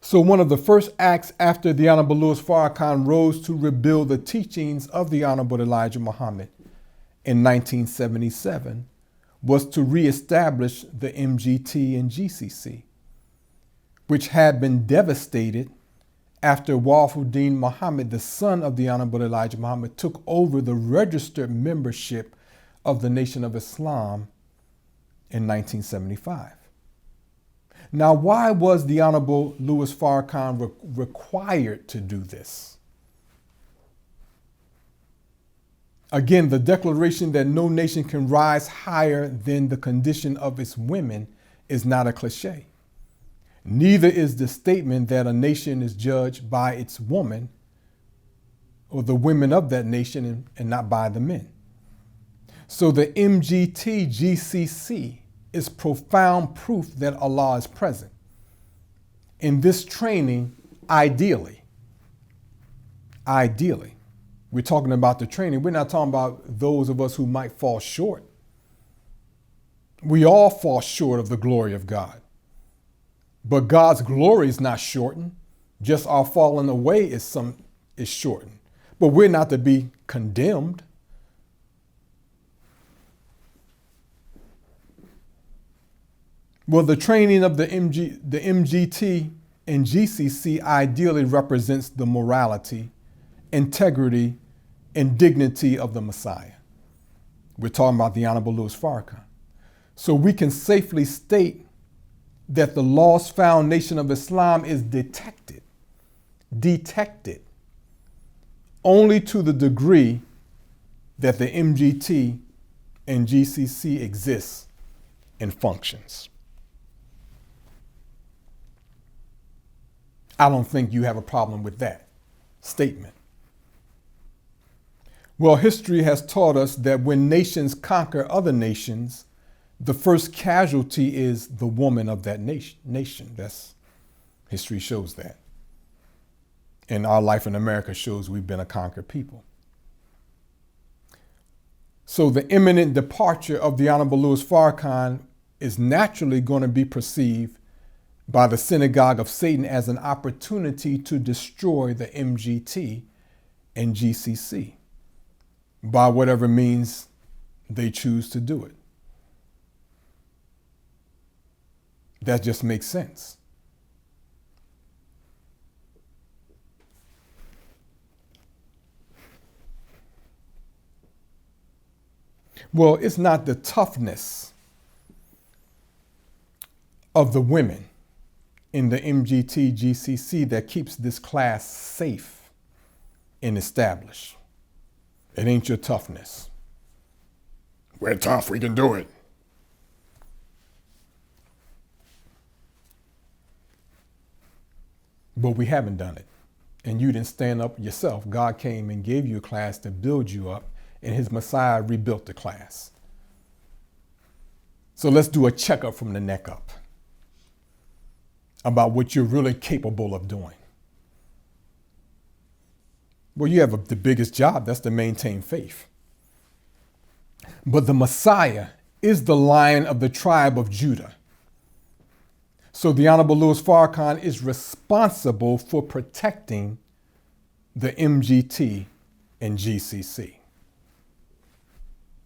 So one of the first acts after the Honorable Louis Farrakhan rose to rebuild the teachings of the Honorable Elijah Muhammad in 1977 was to reestablish the MGT and GCC, which had been devastated after Wafuddin Muhammad, the son of the Honorable Elijah Muhammad, took over the registered membership of the Nation of Islam in 1975. Now, why was the Honorable Louis Farrakhan required to do this? Again, the declaration that no nation can rise higher than the condition of its women is not a cliche. Neither is the statement that a nation is judged by its woman or the women of that nation and not by the men. So the MGT GCC is profound proof that Allah is present. In this training, ideally, we're talking about the training. We're not talking about those of us who might fall short. We all fall short of the glory of God. But God's glory is not shortened. Just our falling away is shortened. But we're not to be condemned. Well, the training of the MGT and GCC ideally represents the morality, integrity, and dignity of the Messiah. We're talking about the Honorable Louis Farrakhan. So we can safely state that the lost foundation of Islam is detected only to the degree that the MGT and GCC exists and functions. I don't think you have a problem with that statement. Well, history has taught us that when nations conquer other nations, the first casualty is the woman of that nation. That's history shows that. And our life in America shows we've been a conquered people. So the imminent departure of the Honorable Louis Farrakhan is naturally going to be perceived by the synagogue of Satan as an opportunity to destroy the MGT and GCC by whatever means they choose to do it. That just makes sense. Well, it's not the toughness of the women in the MGT GCC that keeps this class safe and established. It ain't your toughness. We're tough, we can do it. But we haven't done it. And you didn't stand up yourself. God came and gave you a class to build you up, and his Messiah rebuilt the class. So let's do a checkup from the neck up about what you're really capable of doing. Well, you have the biggest job, that's to maintain faith. But the Messiah is the Lion of the tribe of Judah. So the Honorable Louis Farrakhan is responsible for protecting the MGT and GCC.